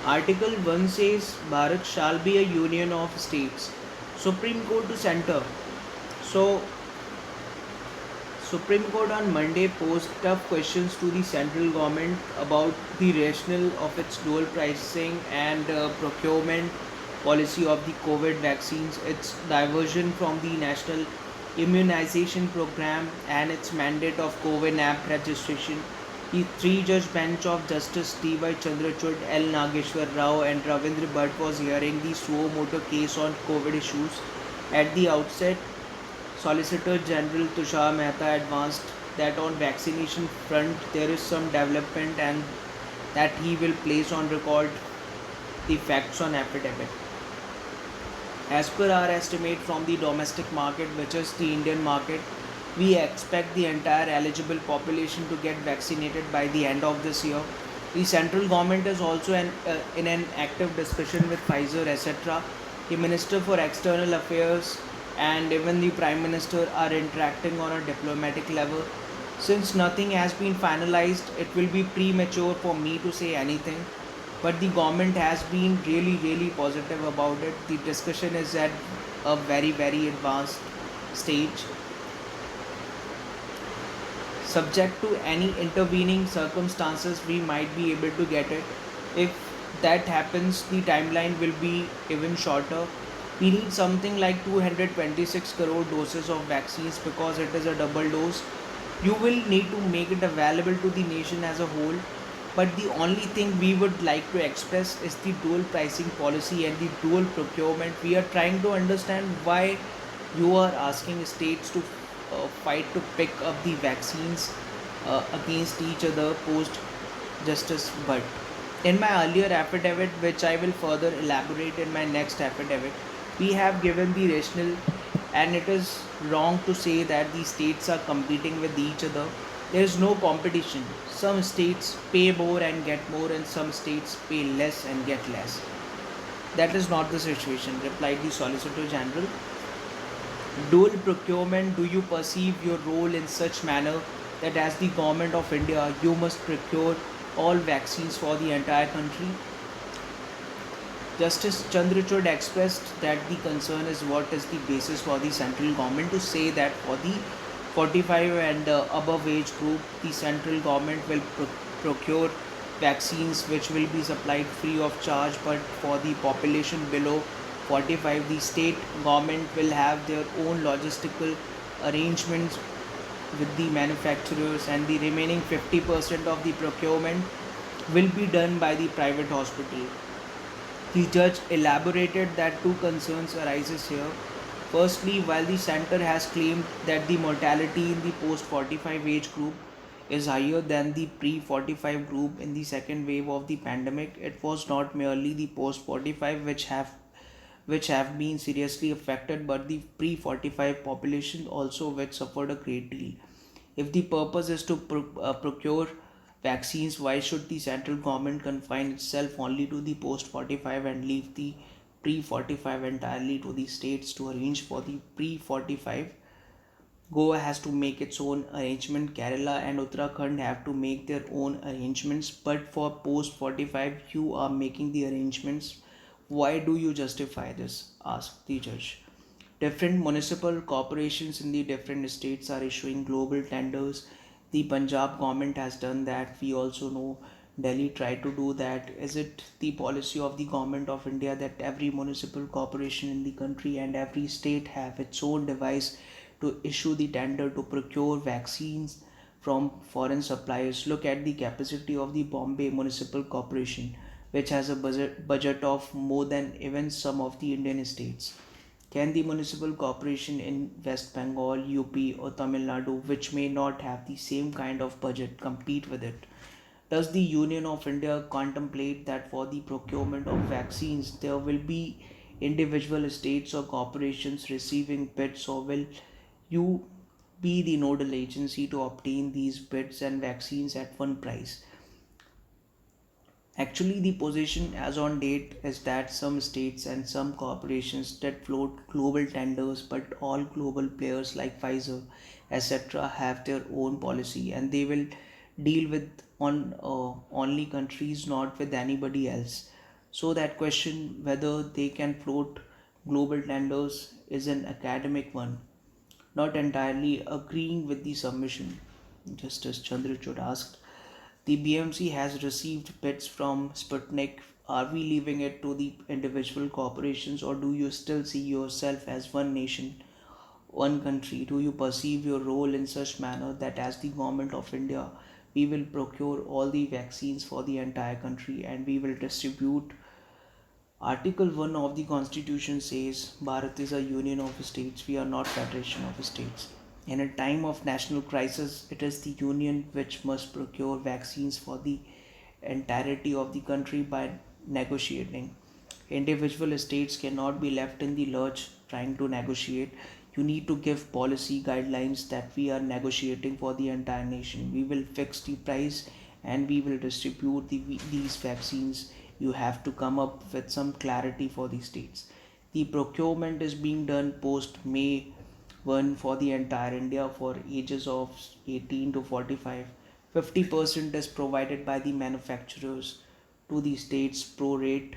Article 1 says Bharat shall be a union of states. Supreme Court to center. So, Supreme Court on Monday posed tough questions to the central government about the rationale of its dual pricing and procurement policy of the COVID vaccines, its diversion from the national immunization program, and its mandate of COVID app registration. The three-judge bench of Justice D.Y. Chandrachud, L. Nageshwar Rao, and Ravindra Bhatt was hearing the suo motu case on COVID issues. At the outset, Solicitor General Tushar Mehta advanced that on vaccination front there is some development and that he will place on record the facts on affidavit. As per our estimate from the domestic market, which is the Indian market, we expect the entire eligible population to get vaccinated by the end of this year. The central government is also in an active discussion with Pfizer, etc. The Minister for External Affairs and even the Prime Minister are interacting on a diplomatic level. Since nothing has been finalized, it will be premature for me to say anything. But the government has been really positive about it. The discussion is at a very advanced stage. Subject to any intervening circumstances, we might be able to get it. If that happens, the timeline will be even shorter. We need something like 226 crore doses of vaccines because it is a double dose. You will need to make it available to the nation as a whole. But the only thing we would like to express is the dual pricing policy and the dual procurement. We are trying to understand why you are asking states to fight to pick up the vaccines against each other post Justice Bhatt. In my earlier affidavit, which I will further elaborate in my next affidavit, we have given the rationale, and it is wrong to say that the states are competing with each other. There is no competition. Some states pay more and get more, and some states pay less and get less. That is not the situation, replied the Solicitor General. Dual procurement, do you perceive your role in such manner that as the government of India, you must procure all vaccines for the entire country? Justice Chandrachud expressed that the concern is what is the basis for the central government to say that for the 45 and above age group, the central government will procure vaccines which will be supplied free of charge, but for the population below 45, the state government will have their own logistical arrangements with the manufacturers, and the remaining 50% of the procurement will be done by the private hospital. The judge elaborated that two concerns arises here. Firstly, while the center has claimed that the mortality in the post 45 age group is higher than the pre 45 group in the second wave of the pandemic, it was not merely the post 45 which have been seriously affected, but the pre 45 population also which suffered a great deal. If the purpose is to procure vaccines, why should the central government confine itself only to the post 45 and leave the pre 45 entirely to the states to arrange for the pre 45? Goa has to make its own arrangement, Kerala and Uttarakhand have to make their own arrangements, but for post 45, you are making the arrangements. Why do you justify this? Asked the judge. Different municipal corporations in the different states are issuing global tenders. The Punjab government has done that. We also know Delhi tried to do that. Is it the policy of the government of India that every municipal corporation in the country and every state have its own device to issue the tender to procure vaccines from foreign suppliers? Look at the capacity of the Bombay Municipal Corporation, which has a budget of more than even some of the Indian states. Can the municipal corporation in West Bengal, UP, or Tamil Nadu, which may not have the same kind of budget, compete with it? Does the Union of India contemplate that for the procurement of vaccines there will be individual states or corporations receiving bids, or will you be the nodal agency to obtain these bids and vaccines at one price? Actually, the position as on date is that some states and some corporations that float global tenders, but all global players like Pfizer, etc., have their own policy and they will deal with on only countries, not with anybody else. So that question whether they can float global tenders is an academic one, not entirely agreeing with the submission. Justice Chandrachud asked, the BMC has received bids from Sputnik. Are we leaving it to the individual corporations, or do you still see yourself as one nation, one country? Do you perceive your role in such manner that as the government of India, we will procure all the vaccines for the entire country and we will distribute? Article 1 of the Constitution says Bharat is a union of states, we are not federation of states. In a time of national crisis, it is the union which must procure vaccines for the entirety of the country by negotiating. Individual states cannot be left in the lurch trying to negotiate. You need to give policy guidelines that we are negotiating for the entire nation. We will fix the price and we will distribute these vaccines. You have to come up with some clarity for the states. The procurement is being done post May 1 for the entire India for ages of 18 to 45. 50% is provided by the manufacturers to the states pro rate.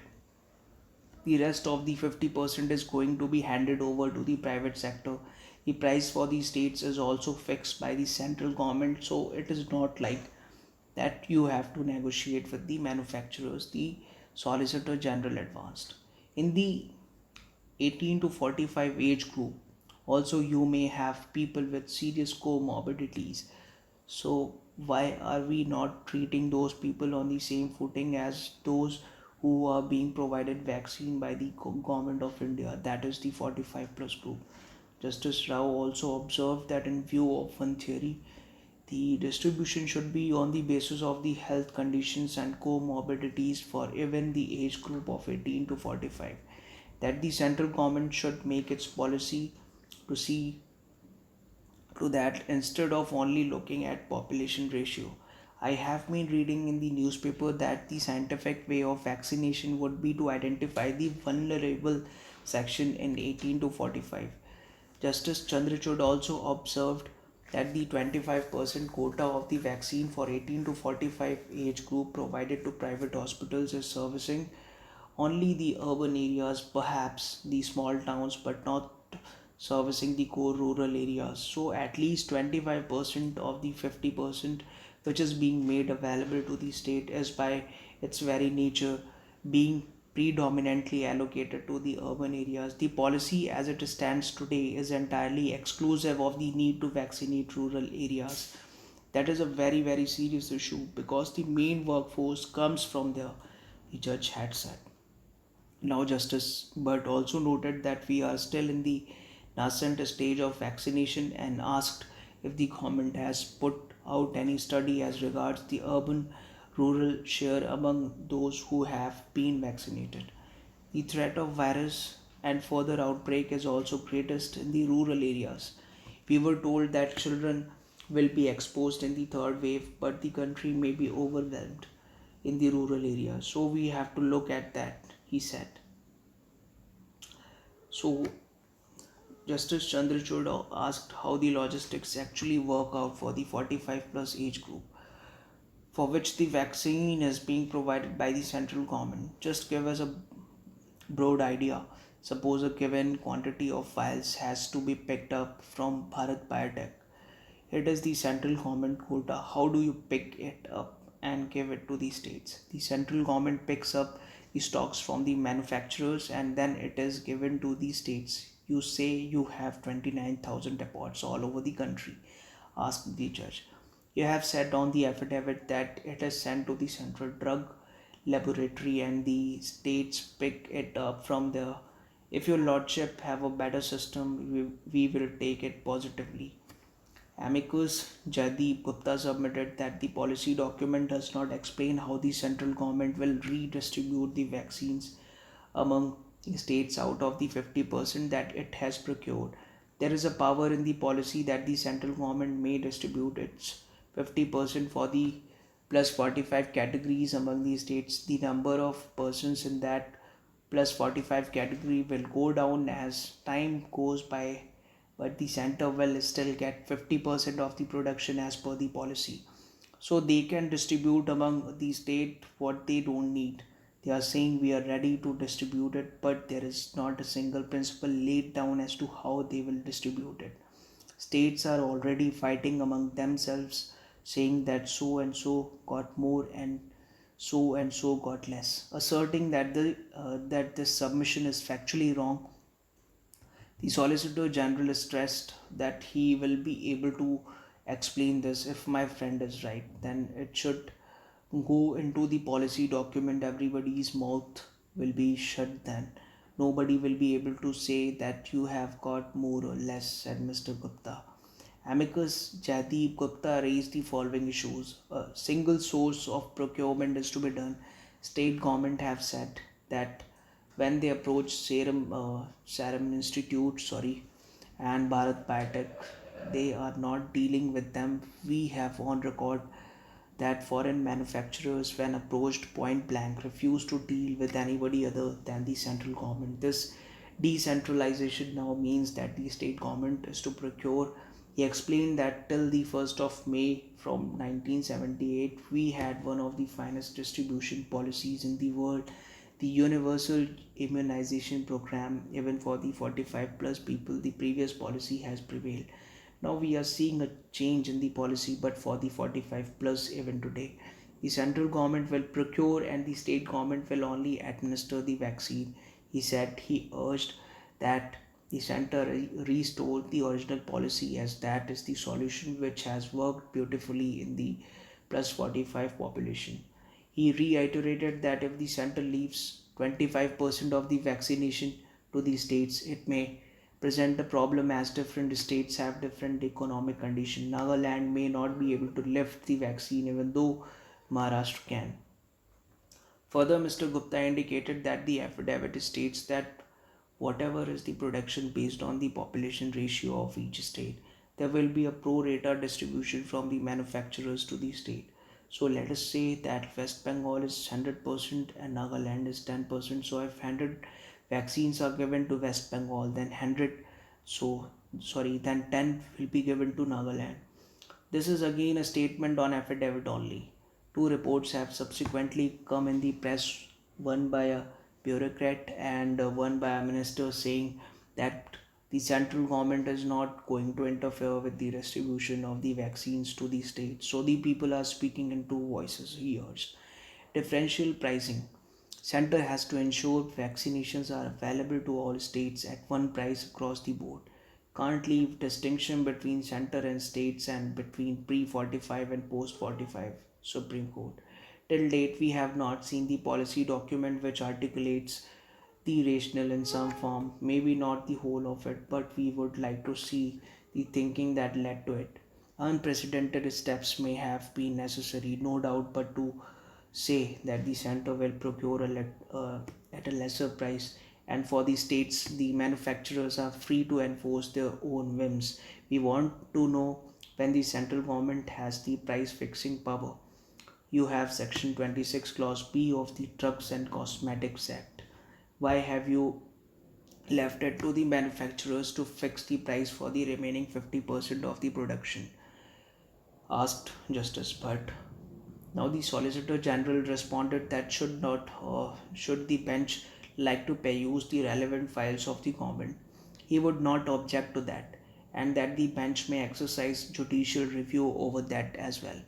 The rest of the 50% is going to be handed over to the private sector. The price for the states is also fixed by the central government, so it is not like that you have to negotiate with the manufacturers. The Solicitor General advanced. In the 18 to 45 age group, also you may have people with serious comorbidities. So, why are we not treating those people on the same footing as those who are being provided vaccine by the government of India? That is the 45 plus group. Justice Rao also observed that in view of one theory, the distribution should be on the basis of the health conditions and comorbidities for even the age group of 18 to 45. That the central government should make its policy to see to that instead of only looking at population ratio. I have been reading in the newspaper that the scientific way of vaccination would be to identify the vulnerable section in 18 to 45. Justice Chandrachud also observed that the 25% quota of the vaccine for 18 to 45 age group provided to private hospitals is servicing only the urban areas, perhaps the small towns, but not servicing the core rural areas. So, at least 25% of the 50% which is being made available to the state is by its very nature being predominantly allocated to the urban areas. The policy as it stands today is entirely exclusive of the need to vaccinate rural areas. That is a very, very serious issue because the main workforce comes from there, the judge had said. Now, Justice Burt also noted that we are still in the nascent stage of vaccination and asked if the government has put out any study as regards the urban rural share among those who have been vaccinated. The threat of virus and further outbreak is also greatest in the rural areas. We were told that children will be exposed in the third wave, but the country may be overwhelmed in the rural areas. So we have to look at that, he said. So Justice Chandrachud asked how the logistics actually work out for the 45 plus age group for which the vaccine is being provided by the central government. Just give us a broad idea. Suppose a given quantity of vials has to be picked up from Bharat Biotech. It is the central government quota. How do you pick it up and give it to the states? The central government picks up the stocks from the manufacturers and then it is given to the states. You say you have 29,000 depots all over the country, asked the judge. You have said on the affidavit that it is sent to the central drug laboratory and the states pick it up from there. If your lordship have a better system, we will take it positively. Amicus Jaideep Gupta submitted that the policy document does not explain how the central government will redistribute the vaccines among the states out of the 50% that it has procured. There is a power in the policy that the central government may distribute its 50% for the plus 45 categories among the states. The number of persons in that plus 45 category will go down as time goes by, but the center will still get 50% of the production as per the policy. So they can distribute among the state what they don't need. They are saying we are ready to distribute it, but there is not a single principle laid down as to how they will distribute it. States are already fighting among themselves, saying that so and so got more and so got less, asserting that that this submission is factually wrong. The Solicitor General stressed that he will be able to explain this. If my friend is right, then it should go into the policy document. Everybody's mouth will be shut then. Nobody will be able to say that you have got more or less, said Mr. Gupta. Amicus Jaideep Gupta raised the following issues. A single source of procurement is to be done. State government have said that when they approach Serum Institute, and Bharat Biotech, they are not dealing with them. We have on record that foreign manufacturers, when approached point blank, refuse to deal with anybody other than the central government. This decentralization now means that the state government is to procure. He explained that till the 1st of May from 1978, we had one of the finest distribution policies in the world, the universal immunization program. Even for the 45 plus people, the previous policy has prevailed. Now we are seeing a change in the policy, but for the 45 plus, even today, the central government will procure and the state government will only administer the vaccine. He said he urged that the center restore the original policy, as that is the solution which has worked beautifully in the plus 45 population. He reiterated that if the center leaves 25% of the vaccination to the states, it may present a problem, as different states have different economic condition. Nagaland may not be able to lift the vaccine even though Maharashtra can. Further, Mr. Gupta indicated that the affidavit states that whatever is the production based on the population ratio of each state, there will be a pro rata distribution from the manufacturers to the state. So let us say that West Bengal is 100% and Nagaland is 10%. So if 100 vaccines are given to West Bengal, then 100, so then 10 will be given to Nagaland. This is again a statement on affidavit only. Two reports have subsequently come in the press, one by a bureaucrat and one by a minister, saying that the central government is not going to interfere with the distribution of the vaccines to the states. So the people are speaking in two voices, he urged. Differential pricing. Center has to ensure vaccinations are available to all states at one price across the board. Can't leave distinction between center and states and between pre 45 and post 45. Supreme Court. Till date, we have not seen the policy document which articulates the rationale in some form, maybe not the whole of it, but we would like to see the thinking that led to it. Unprecedented steps may have been necessary, no doubt, but to say that the center will procure at a lesser price, and for the states, the manufacturers are free to enforce their own whims. We want to know when the central government has the price fixing power. You have Section 26 Clause B of the Drugs and Cosmetics Act. Why have you left it to the manufacturers to fix the price for the remaining 50% of the production? Asked Justice Bhatt. Now the Solicitor General responded that should the bench like to peruse the relevant files of the government, he would not object to that, and that the bench may exercise judicial review over that as well.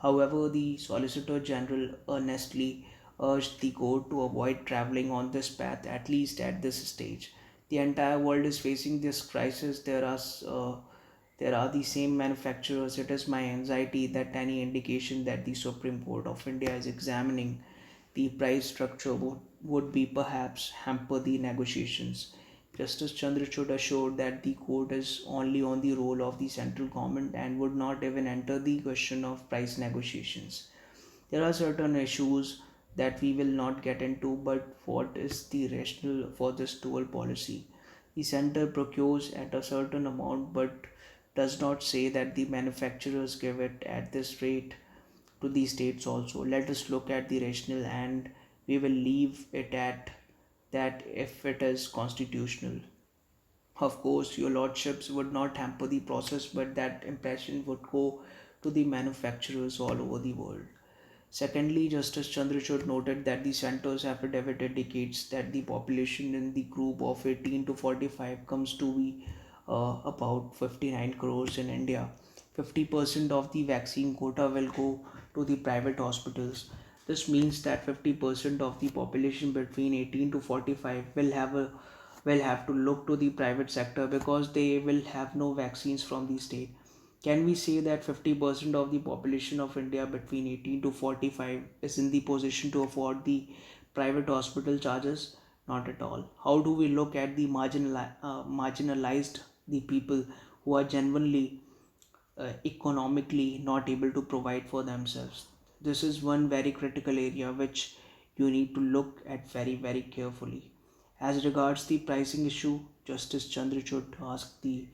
However, the Solicitor General earnestly urged the court to avoid traveling on this path, at least at this stage. The entire world is facing this crisis. There are the same manufacturers. It is my anxiety that any indication that the Supreme Court of India is examining the price structure would be perhaps hamper the negotiations. Justice Chandrachud assured that the court is only on the role of the central government and would not even enter the question of price negotiations. There are certain issues that we will not get into, but what is the rationale for this dual policy? The center procures at a certain amount but does not say that the manufacturers give it at this rate to the states also. Let us look at the rationale and we will leave it at that if it is constitutional. Of course, your lordships would not hamper the process, but that impression would go to the manufacturers all over the world. Secondly, Justice Chandrachud noted that the center's affidavit indicates that the population in the group of 18 to 45 comes to be about 59 crores in India. 50% of the vaccine quota will go to the private hospitals. This means that 50% of the population between 18 to 45 will have to look to the private sector because they will have no vaccines from the state. Can we say that 50% of the population of India between 18 to 45 is in the position to afford the private hospital charges? Not at all. How do we look at the marginalized, the people who are genuinely economically not able to provide for themselves? This is one very critical area which you need to look at very, very carefully. As regards the pricing issue, Justice Chandrachud asked the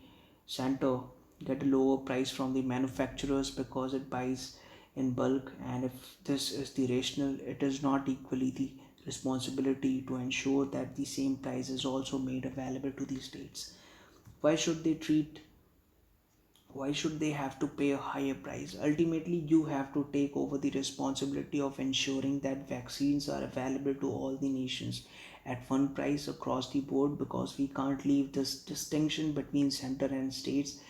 center get a lower price from the manufacturers because it buys in bulk, and if this is the rational, it is not equally the responsibility to ensure that the same price is also made available to the states. Why should they treat why should they have to pay a higher price? Ultimately, you have to take over the responsibility of ensuring that vaccines are available to all the nations at one price across the board, because we can't leave this distinction between center and states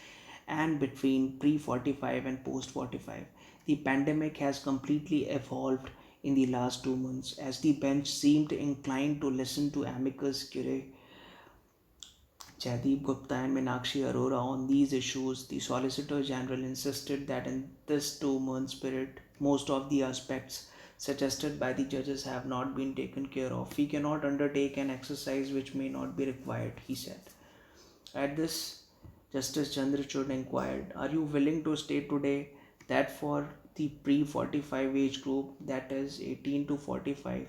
and between pre 45 and post 45. The pandemic has completely evolved in the last 2 months as the bench seemed inclined to listen to amicus curiae Jaideep Gupta and Meenakshi Arora on these issues. The Solicitor General insisted that in this 2 month period, most of the aspects suggested by the judges have not been taken care of. We cannot undertake an exercise which may not be required, he said. At this, Justice Chandrachud inquired, are you willing to state today that for the pre 45 age group, that is 18 to 45,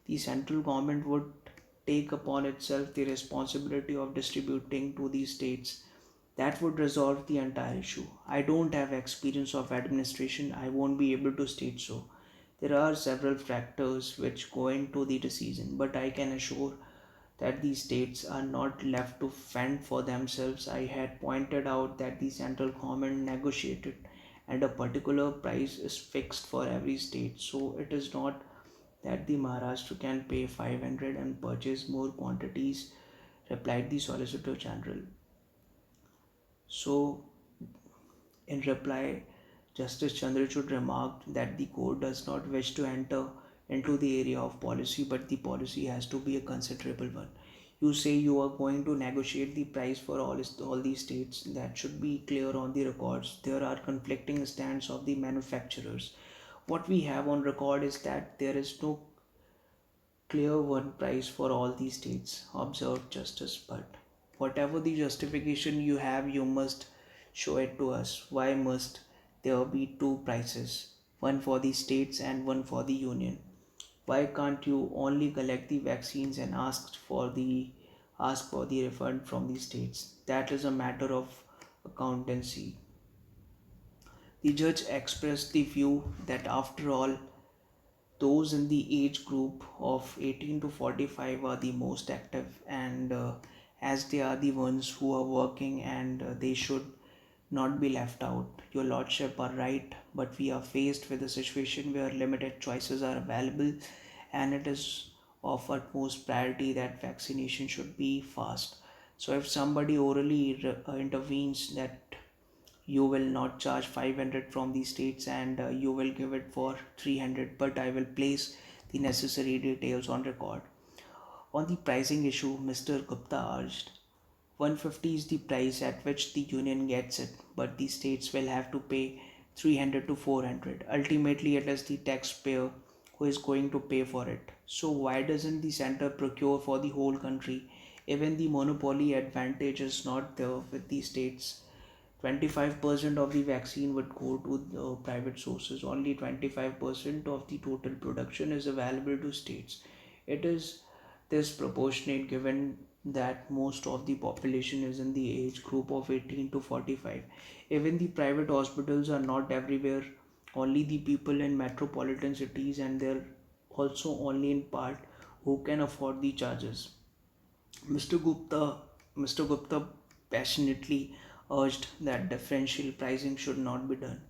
the central government would take upon itself the responsibility of distributing to the states? That would resolve the entire issue. I don't have experience of administration, I won't be able to state so. There are several factors which go into the decision, but I can assure that the states are not left to fend for themselves. I had pointed out that the central government negotiated and a particular price is fixed for every state. So it is not that the Maharashtra can pay 500 and purchase more quantities, replied the Solicitor General. So, in reply, Justice Chandrachud remarked that the court does not wish to enter into the area of policy, but the policy has to be a considerable one. You say you are going to negotiate the price for all these states. That should be clear on the records. There are conflicting stands of the manufacturers. What we have on record is that there is no clear one price for all these states, observed Justice. But whatever the justification you have, you must show it to us. Why must there be two prices, one for the states and one for the union? Why can't you only collect the vaccines and ask for the refund from the states? That is a matter of accountancy. The judge expressed the view that after all, those in the age group of 18 to 45 are the most active, and as they are the ones who are working, and they should not be left out. Your lordship are right, but we are faced with a situation where limited choices are available, and it is of utmost priority that vaccination should be fast. So if somebody orally intervenes that you will not charge 500 from the states, and you will give it for 300, but I will place the necessary details on record. On the pricing issue, Mr. Gupta urged 150 is the price at which the union gets it, but the states will have to pay 300 to 400. Ultimately, it is the taxpayer who is going to pay for it. So, why doesn't the center procure for the whole country? Even the monopoly advantage is not there with the states. 25% of the vaccine would go to the private sources. Only 25% of the total production is available to states. It is disproportionate given that most of the population is in the age group of 18 to 45. Even the private hospitals are not everywhere, only the people in metropolitan cities, and they're also only in part who can afford the charges. Mr. Gupta, Mr. Gupta passionately urged that differential pricing should not be done.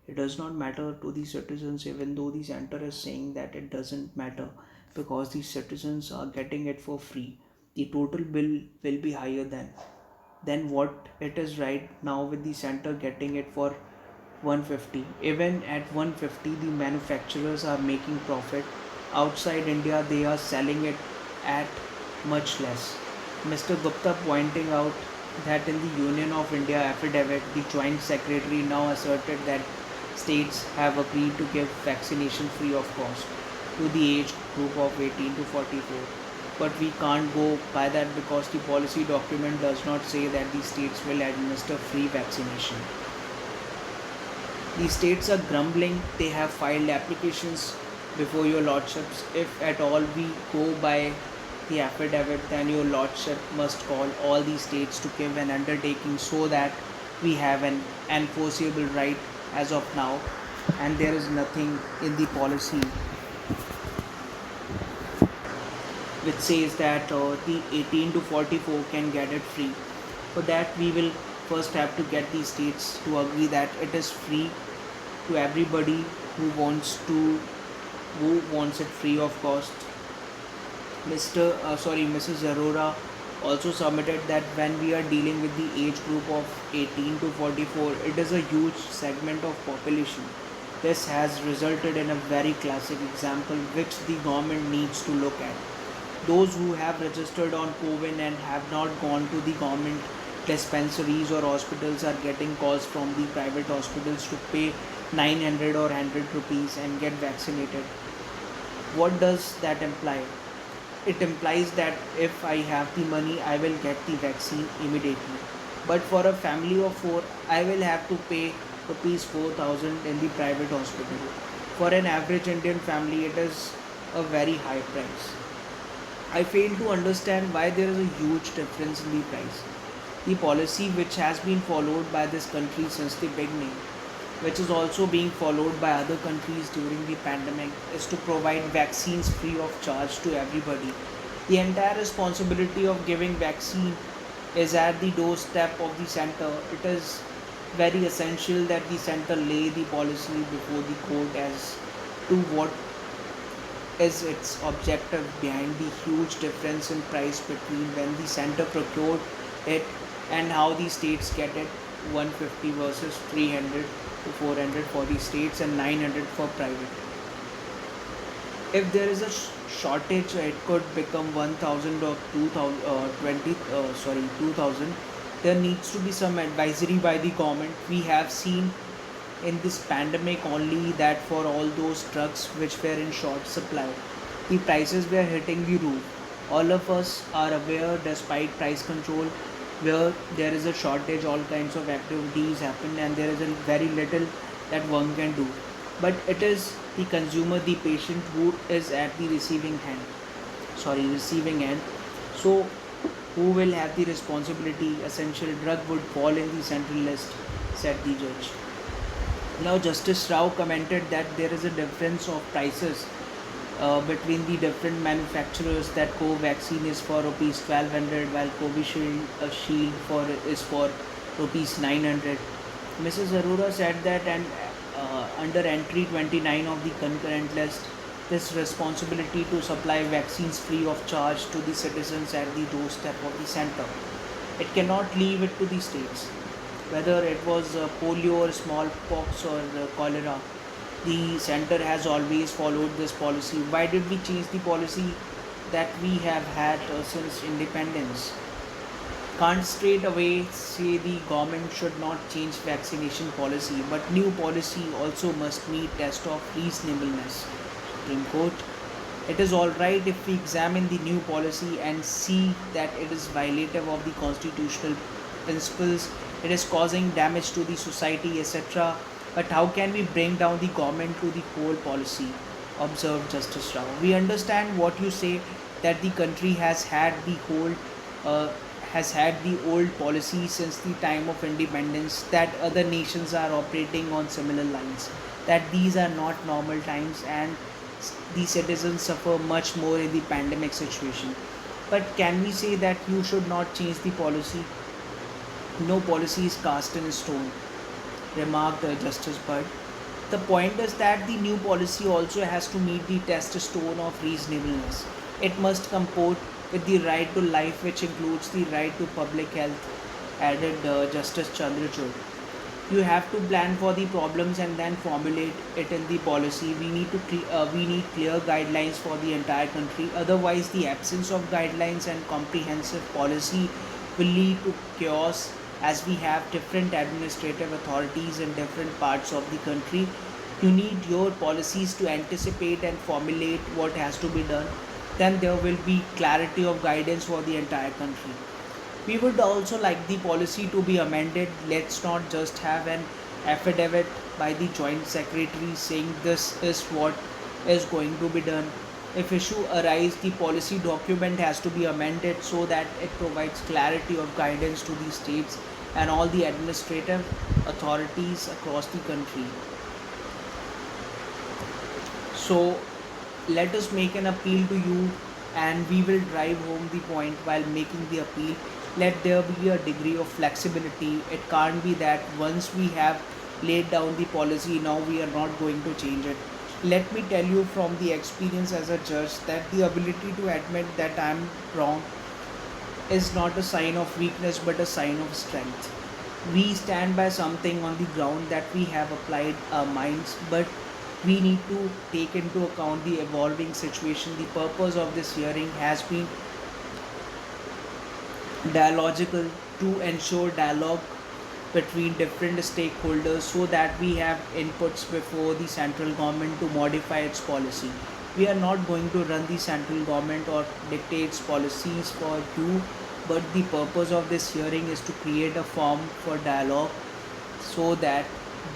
It does not matter to the citizens, even though the center is saying that it doesn't matter because the citizens are getting it for free. The total bill will be higher than what it is right now with the center getting it for 150. Even at 150, the manufacturers are making profit. Outside India, they are selling it at much less. Mr. Gupta pointing out that in the Union of India affidavit, the Joint Secretary now asserted that states have agreed to give vaccination free of cost to the age group of 18 to 44. But we can't go by that because the policy document does not say that the states will administer free vaccination. The states are grumbling, they have filed applications before your lordships. If at all we go by the affidavit, then your lordship must call all the states to give an undertaking so that we have an enforceable right as of now, and there is nothing in the policy which says that the 18 to 44 can get it free. For that, we will first have to get the states to agree that it is free to everybody who wants it free of cost. Mrs. Arora also submitted that when we are dealing with the age group of 18 to 44, it is a huge segment of population. This has resulted in a very classic example which the government needs to look at. Those who have registered on COVID and have not gone to the government dispensaries or hospitals are getting calls from the private hospitals to pay 900 or 100 rupees and get vaccinated. What does that imply? It implies that if I have the money, I will get the vaccine immediately. But for a family of four, I will have to pay rupees 4,000 in the private hospital. For an average Indian family, it is a very high price. I fail to understand why there is a huge difference in the price. The policy which has been followed by this country since the beginning, which is also being followed by other countries during the pandemic, is to provide vaccines free of charge to everybody. The entire responsibility of giving vaccine is at the doorstep of the center. It is very essential that the center lay the policy before the court as to what is its objective behind the huge difference in price between when the center procured it and how the states get it. 150 versus 300 to 400 for the states and 900 for private. If there is a shortage, it could become 1000 or 2000 2000. There needs to be some advisory by the government. We have seen in this pandemic only that for all those drugs which were in short supply, the prices were hitting the roof. All of us are aware, despite price control, where there is a shortage, all kinds of activities happen, and there is a very little that one can do. But it is the consumer, the patient, who is at the receiving end. So, who will have the responsibility? Essential drug would fall in the central list, said the judge. Now, Justice Rao commented that there is a difference of prices between the different manufacturers, that Covaxin is for rupees 1200 while Covishield Shield is for rupees 900. Mrs. Arora said that, and under entry 29 of the concurrent list, this responsibility to supply vaccines free of charge to the citizens at the doorstep of the center. It cannot leave it to the states. Whether it was polio or smallpox or cholera, the center has always followed this policy. Why did we change the policy that we have had since independence? Can't straight away say the government should not change vaccination policy, but new policy also must meet test of reasonableness. Supreme Court. It is alright if we examine the new policy and see that it is violative of the constitutional principles, it is causing damage to the society, etc. But how can we bring down the government to the whole policy? Observed Justice Rao. We understand what you say, that the country uh, has had the old policy since the time of independence, that other nations are operating on similar lines, that these are not normal times and the citizens suffer much more in the pandemic situation. But can we say that you should not change the policy? No policy is cast in stone, remarked Justice Bud. The point is that the new policy also has to meet the test stone of reasonableness. It must comport with the right to life, which includes the right to public health, added Justice Chandrachud. You have to plan for the problems and then formulate it in the policy. We need clear guidelines for the entire country. Otherwise, the absence of guidelines and comprehensive policy will lead to chaos, as we have different administrative authorities in different parts of the country. You need your policies to anticipate and formulate what has to be done. Then there will be clarity of guidance for the entire country. We would also like the policy to be amended. Let's not just have an affidavit by the joint secretary saying this is what is going to be done. If issue arise, the policy document has to be amended so that it provides clarity of guidance to the states and all the administrative authorities across the country. So let us make an appeal to you, and we will drive home the point while making the appeal. Let there be a degree of flexibility. It can't be that once we have laid down the policy, now we are not going to change it. Let me tell you from the experience as a judge that the ability to admit that I am wrong is not a sign of weakness but a sign of strength. We stand by something on the ground that we have applied our minds, but we need to take into account the evolving situation. The purpose of this hearing has been dialogical, to ensure dialogue between different stakeholders so that we have inputs before the central government to modify its policy. We are not going to run the central government or dictate its policies for you, but the purpose of this hearing is to create a forum for dialogue so that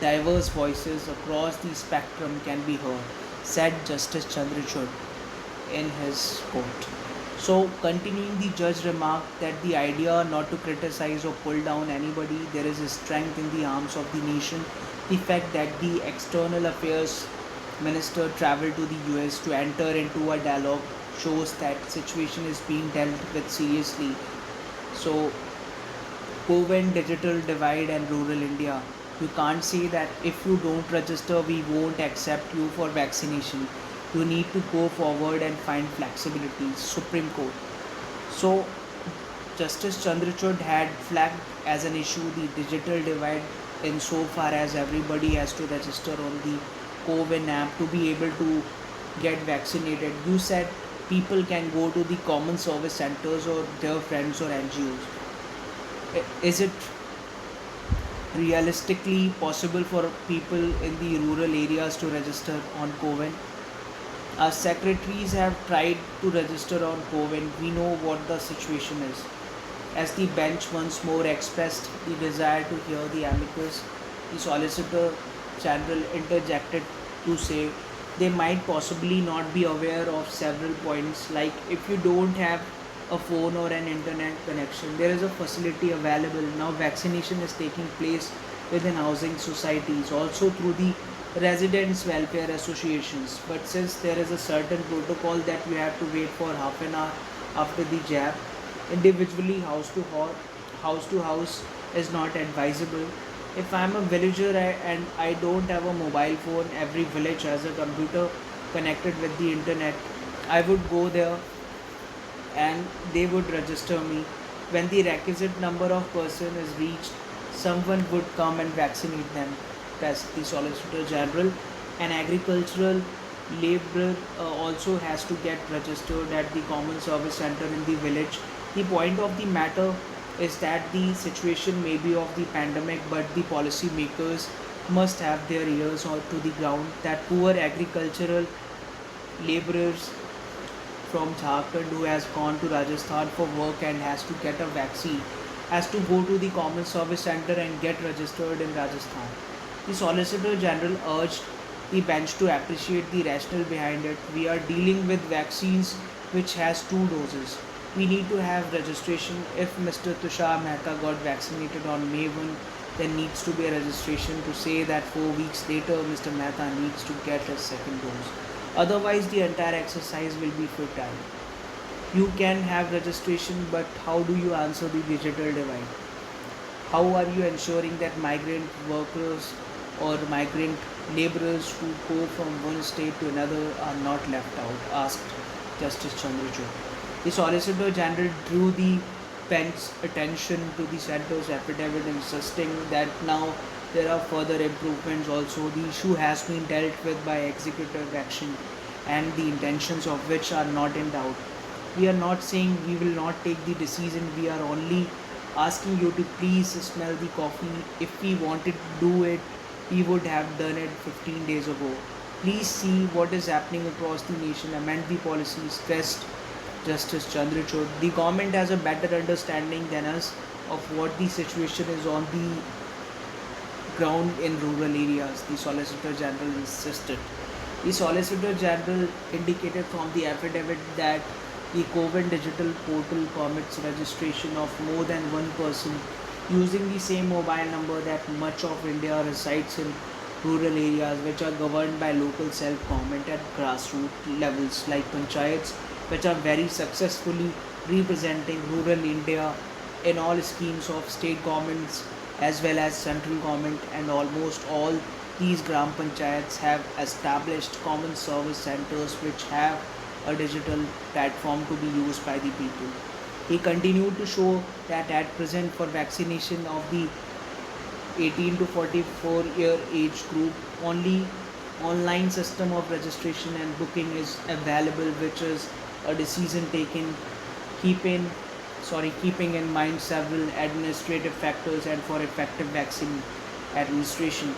diverse voices across the spectrum can be heard, said Justice Chandrachud in his court. So, continuing, the judge remarked that the idea not to criticize or pull down anybody, there is a strength in the arms of the nation. The fact that the external affairs minister traveled to the US to enter into a dialogue shows that situation is being dealt with seriously. So, COVID, digital divide, and rural India. You can't say that if you don't register, we won't accept you for vaccination. You need to go forward and find flexibility. Supreme Court. So, Justice Chandrachud had flagged as an issue the digital divide insofar as everybody has to register on the COVID app to be able to get vaccinated. You said people can go to the common service centers or their friends or NGOs. Is it realistically possible for people in the rural areas to register on COVID? Our secretaries have tried to register on COVID. We know what the situation is. As the bench once more expressed the desire to hear the amicus, the Solicitor General interjected to say they might possibly not be aware of several points, like if you don't have a phone or an internet connection, there is a facility available. Now, vaccination is taking place within housing societies, also through the residents' welfare associations. But since there is a certain protocol that you have to wait for half an hour after the jab, individually house to house is not advisable. If I'm a villager and I don't have a mobile phone, every village has a computer connected with the internet. I would go there and they would register me. When the requisite number of person is reached, someone would come and vaccinate them. That's the Solicitor General. An agricultural laborer also has to get registered at the common service center in the village. The point of the matter is that the situation may be of the pandemic, but the policy makers must have their ears to the ground that poor agricultural laborers from Jharkhand who has gone to Rajasthan for work and has to get a vaccine has to go to the common service center and get registered in Rajasthan. The Solicitor General urged the bench to appreciate the rationale behind it. We are dealing with vaccines which has two doses. We need to have registration. If Mr. Tushar Mehta got vaccinated on May 1, there needs to be a registration to say that 4 weeks later Mr. Mehta needs to get his second dose. Otherwise, the entire exercise will be futile. You can have registration, but how do you answer the digital divide? How are you ensuring that migrant workers or migrant laborers who go from one state to another are not left out, asked Justice Chandrachud. The Solicitor General drew the bench's attention to the centre's affidavit, insisting that now there are further improvements also. The issue has been dealt with by executive action and the intentions of which are not in doubt. We are not saying we will not take the decision, we are only asking you to please smell the coffee. If we wanted to do it, we would have done it 15 days ago. Please see what is happening across the nation, amend the policy, stressed Justice Chandrachud. The government has a better understanding than us of what the situation is on the ground in rural areas, the Solicitor General insisted. The Solicitor General indicated from the affidavit that the COVID digital portal permits registration of more than one person using the same mobile number, that much of India resides in rural areas which are governed by local self-government at grassroots levels like panchayats, which are very successfully representing rural India in all schemes of state governments as well as central government, and almost all these gram panchayats have established common service centers which have a digital platform to be used by the people. He continued to show that at present for vaccination of the 18 to 44 year age group, only online system of registration and booking is available, which is a decision taken keeping keeping in mind several administrative factors and for effective vaccine administration.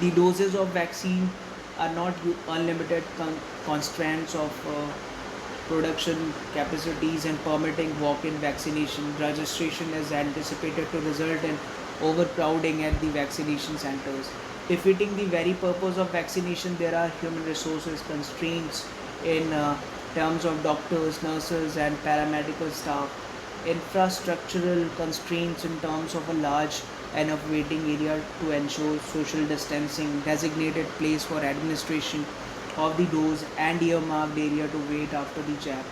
The doses of vaccine are not unlimited constraints of production capacities and permitting walk-in vaccination. Registration is anticipated to result in overcrowding at the vaccination centers, defeating the very purpose of vaccination. There are human resources constraints in terms of doctors, nurses, and paramedical staff, infrastructural constraints in terms of a large enough waiting area to ensure social distancing, designated place for administration of the dose, and earmarked area to wait after the jab.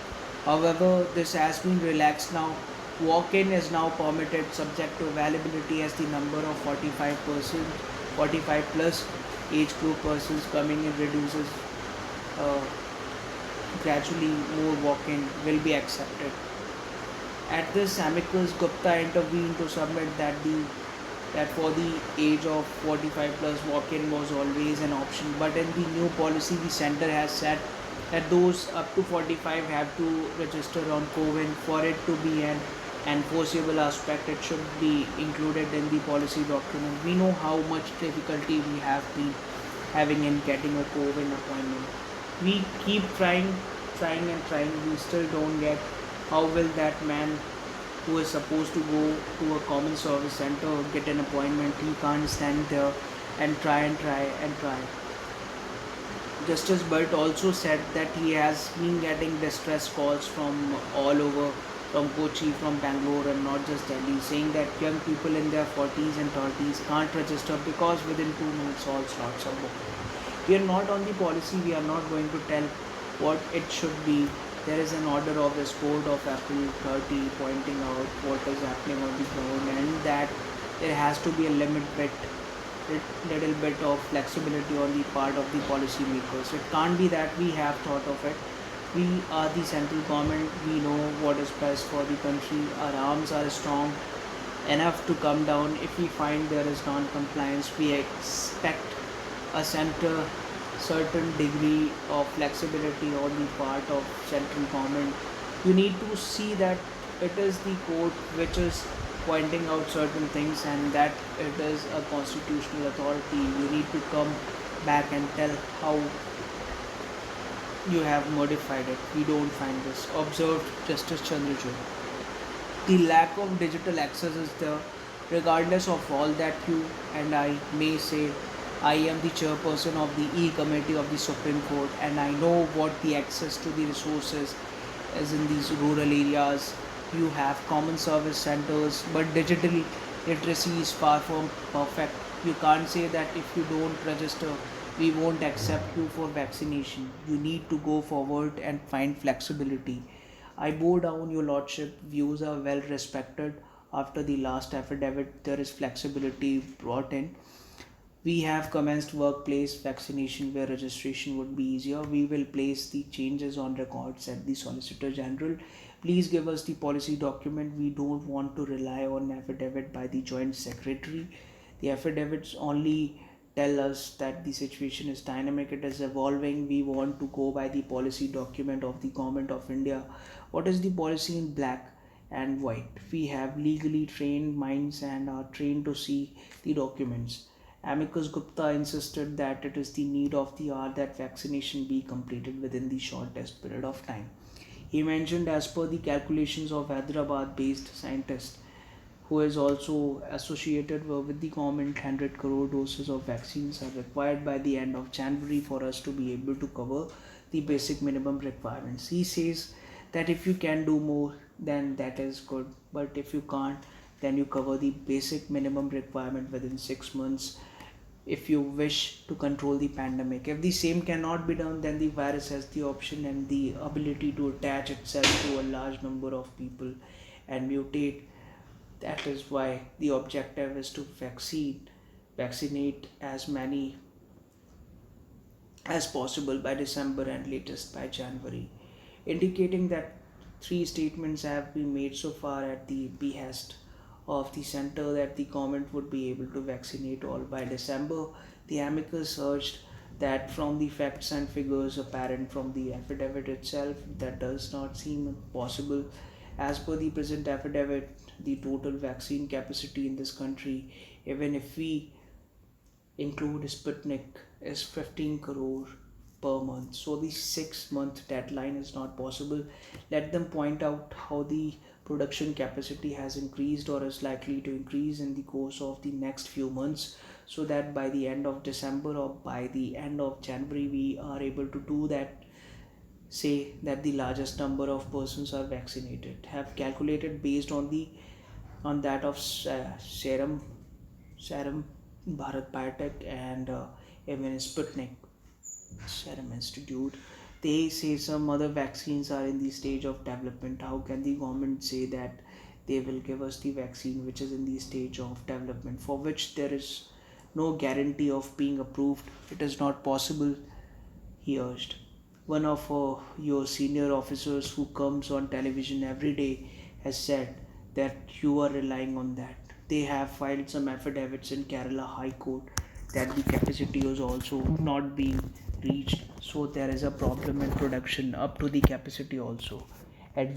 However, this has been relaxed now. Walk-in is now permitted subject to availability as the number of 45 plus age group persons coming in reduces. Uh, Gradually, more walk-in will be accepted. At this, amicus Gupta intervened to submit that for the age of 45 plus, walk-in was always an option, but in the new policy the center has said that those up to 45 have to register on CoWIN. For it to be an enforceable aspect, it should be included in the policy document. We know how much difficulty we have been having in getting a CoWIN appointment. We keep trying and trying. We still don't get. How will that man who is supposed to go to a common service center get an appointment? He can't stand there and try and try and try. Justice Burt also said that he has been getting distress calls from all over, from Kochi, from Bangalore, and not just Delhi, saying that young people in their 40s and 30s can't register because within 2 minutes all slots are booked. We are not on the policy, we are not going to tell what it should be. There is an order of this code of April 30 pointing out what is happening on the ground, and that there has to be a little bit of flexibility on the part of the policy makers. It can't be that we have thought of it. We are the central government, we know what is best for the country. Our arms are strong enough to come down if we find there is non-compliance. We expect a certain degree of flexibility on the part of central government. You need to see that it is the court which is pointing out certain things, and that it is a constitutional authority. You need to come back and tell how you have modified it. We don't find this, observed Justice Chandrachud. The lack of digital access is there. Regardless of all that, you and I may say, I am the chairperson of the E Committee of the Supreme Court, and I know what the access to the resources is in these rural areas. You have common service centers, but digital literacy is far from perfect. You can't say that if you don't register, we won't accept you for vaccination. You need to go forward and find flexibility. I bow down, Your Lordship. Views are well respected. After the last affidavit, there is flexibility brought in. We have commenced workplace vaccination where registration would be easier. We will place the changes on records at the Solicitor General. Please give us the policy document. We don't want to rely on affidavit by the Joint Secretary. The affidavits only tell us that the situation is dynamic, it is evolving. We want to go by the policy document of the Government of India. What is the policy in black and white? We have legally trained minds and are trained to see the documents. Amicus Gupta insisted that it is the need of the hour that vaccination be completed within the shortest period of time. He mentioned, as per the calculations of Hyderabad based scientist who is also associated with the government, 100 crore doses of vaccines are required by the end of January for us to be able to cover the basic minimum requirements. He says that if you can do more, then that is good, but if you can't, then you cover the basic minimum requirement within 6 months if you wish to control the pandemic. If the same cannot be done, then the virus has the option and the ability to attach itself to a large number of people and mutate. That is why the objective is to vaccinate as many as possible by December and latest by January, indicating that three statements have been made so far at the behest of the center that the government would be able to vaccinate all by December. The amicus urged that from the facts and figures apparent from the affidavit itself, that does not seem possible. As per the present affidavit, the total vaccine capacity in this country, even if we include Sputnik, is 15 crore per month. So the 6 month deadline is not possible. Let them point out how the production capacity has increased or is likely to increase in the course of the next few months, so that by the end of December or by the end of January we are able to do that, say that the largest number of persons are vaccinated. Have calculated based on the on that of Serum Bharat Biotech and even Sputnik Serum Institute. They say some other vaccines are in the stage of development. How can the government say that they will give us the vaccine which is in the stage of development, for which there is no guarantee of being approved? It is not possible, he urged. One of your senior officers who comes on television every day has said that you are relying on that. They have filed some affidavits in Kerala High Court that the capacity is also not being reached. So there is a problem in production up to the capacity also. Advanced